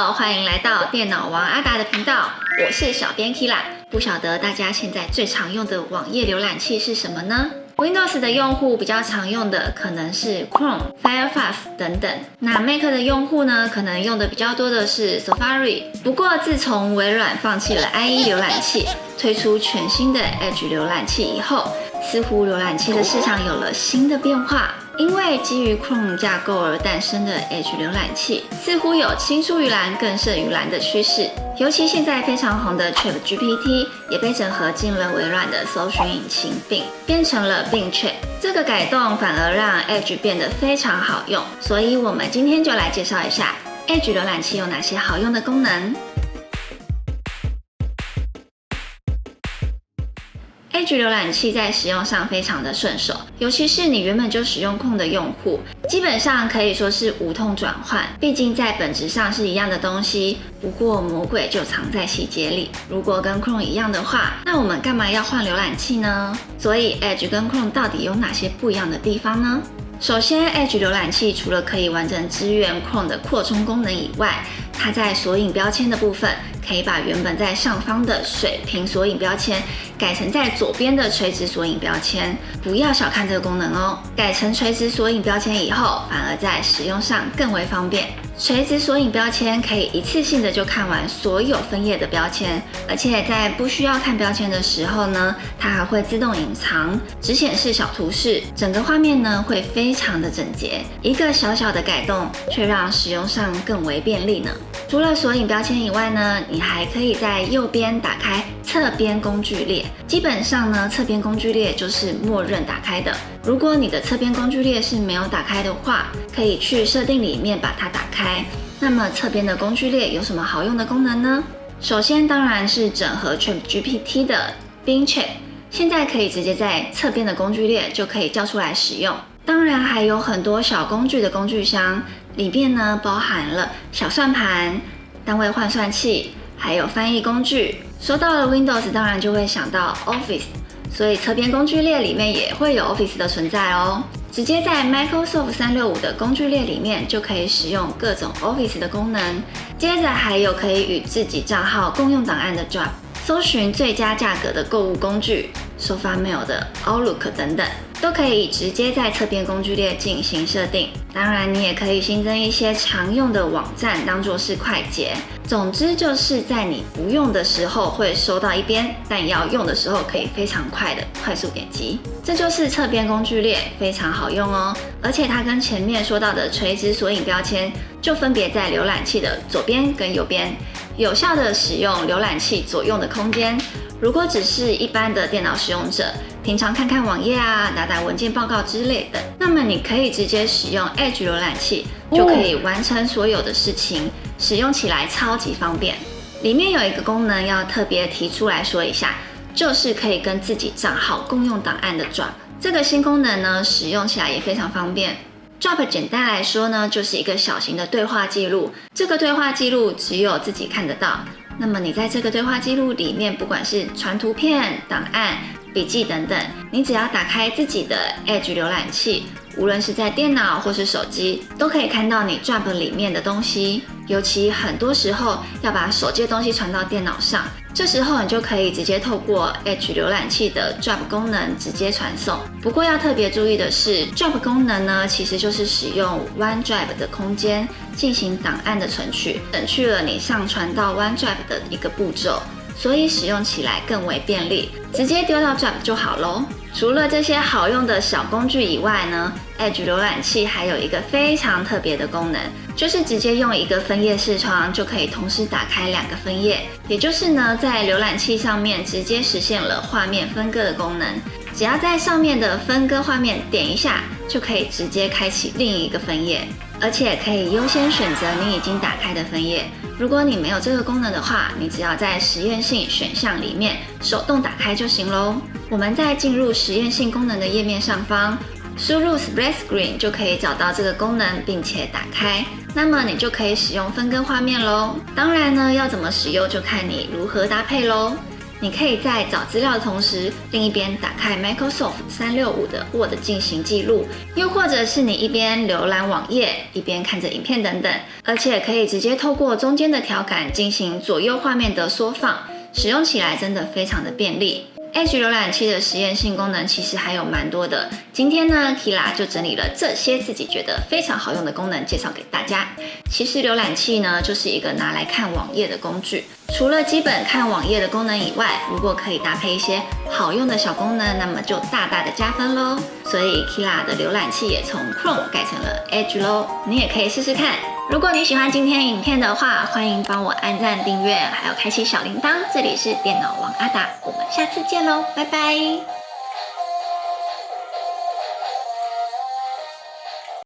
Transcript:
好，欢迎来到电脑王阿达的频道，我是小编 Kila。不晓得大家现在最常用的网页浏览器是什么呢？ Windows 的用户比较常用的可能是 Chrome、Firefox 等等。那 Mac 的用户呢，可能用的比较多的是 Safari。不过自从微软放弃了 IE 浏览器，推出全新的 Edge 浏览器以后，似乎浏览器的市场有了新的变化。因为基于 Chrome 架构而诞生的 Edge 浏览器，似乎有青出于蓝更胜于蓝的趋势。尤其现在非常红的 ChatGPT 也被整合进了微软的搜寻引擎Bing，变成了 Bing Chat。这个改动反而让 Edge 变得非常好用，所以我们今天就来介绍一下 Edge 浏览器有哪些好用的功能。Edge 浏览器在使用上非常的顺手，尤其是你原本就使用 Chrome 的用户，基本上可以说是无痛转换。毕竟在本质上是一样的东西，不过魔鬼就藏在细节里。如果跟 Chrome 一样的话，那我们干嘛要换浏览器呢？所以 Edge 跟 Chrome 到底有哪些不一样的地方呢？首先 Edge 浏览器除了可以完整支援 Chrome 的扩充功能以外，它在索引标签的部分，可以把原本在上方的水平索引标签改成在左边的垂直索引标签。不要小看这个功能哦，改成垂直索引标签以后，反而在使用上更为方便。垂直索引标签可以一次性的就看完所有分页的标签，而且在不需要看标签的时候呢，它还会自动隐藏，只显示小图示，整个画面呢会非常的整洁。一个小小的改动，却让使用上更为便利呢。除了索引标签以外呢，你还可以在右边打开侧边工具列。基本上呢，侧边工具列就是默认打开的。如果你的侧边工具列是没有打开的话，可以去设定里面把它打开。那么侧边的工具列有什么好用的功能呢？首先当然是整合 ChatGPT 的 Bing Chat， 现在可以直接在侧边的工具列就可以叫出来使用。当然还有很多小工具的工具箱，里面呢包含了小算盘、单位换算器，还有翻译工具。说到了 Windows， 当然就会想到 Office， 所以侧边工具列里面也会有 Office 的存在哦。直接在 Microsoft 365的工具列里面就可以使用各种 Office 的功能。接着还有可以与自己账号共用档案的 Drive， 搜寻最佳价格的购物工具，收发 mail 的 Outlook 等等，都可以直接在侧边工具列进行设定。当然你也可以新增一些常用的网站当作是快捷。总之就是在你不用的时候会收到一边，但要用的时候可以非常快的快速点击。这就是侧边工具列，非常好用哦。而且它跟前面说到的垂直索引标签就分别在浏览器的左边跟右边，有效的使用浏览器左右的空间。如果只是一般的电脑使用者，平常看看网页啊、打打文件报告之类的，那么你可以直接使用 Edge 浏览器，就可以完成所有的事情，使用起来超级方便。里面有一个功能要特别提出来说一下，就是可以跟自己账号共用档案的 Drop。这个新功能呢，使用起来也非常方便。Drop 简单来说呢，就是一个小型的对话记录，这个对话记录只有自己看得到。那么你在这个对话记录里面，不管是传图片、档案、笔记等等，你只要打开自己的 Edge 浏览器，无论是在电脑或是手机，都可以看到你 Drop 里面的东西。尤其很多时候要把手机的东西传到电脑上，这时候你就可以直接透过 Edge 浏览器的 Drop 功能直接传送。不过要特别注意的是， Drop 功能呢，其实就是使用 OneDrive 的空间进行档案的存取，省去了你上传到 OneDrive 的一个步骤，所以使用起来更为便利，直接丢到 Drop 就好咯。除了这些好用的小工具以外呢， Edge 浏览器还有一个非常特别的功能，就是直接用一个分页视窗就可以同时打开两个分页，也就是呢，在浏览器上面直接实现了画面分割的功能。只要在上面的分割画面点一下，就可以直接开启另一个分页，而且可以优先选择你已经打开的分页。如果你没有这个功能的话，你只要在实验性选项里面手动打开就行咯。我们在进入实验性功能的页面上方，输入 Split Screen 就可以找到这个功能，并且打开。那么你就可以使用分割画面咯。当然呢，要怎么使用就看你如何搭配咯。你可以在找资料的同时，另一边打开 Microsoft 365的 Word 进行记录，又或者是你一边浏览网页，一边看着影片等等，而且可以直接透过中间的条杆进行左右画面的缩放，使用起来真的非常的便利。Edge 浏览器的实验性功能其实还有蛮多的，今天呢 Kira 就整理了这些自己觉得非常好用的功能介绍给大家。其实浏览器呢就是一个拿来看网页的工具，除了基本看网页的功能以外，如果可以搭配一些好用的小功能，那么就大大的加分咯。所以 Kira 的浏览器也从 Chrome 改成了 Edge 咯，你也可以试试看。如果你喜欢今天影片的话，欢迎帮我按赞、订阅，还有开启小铃铛。这里是电脑王阿达，我们下次见喽，拜拜。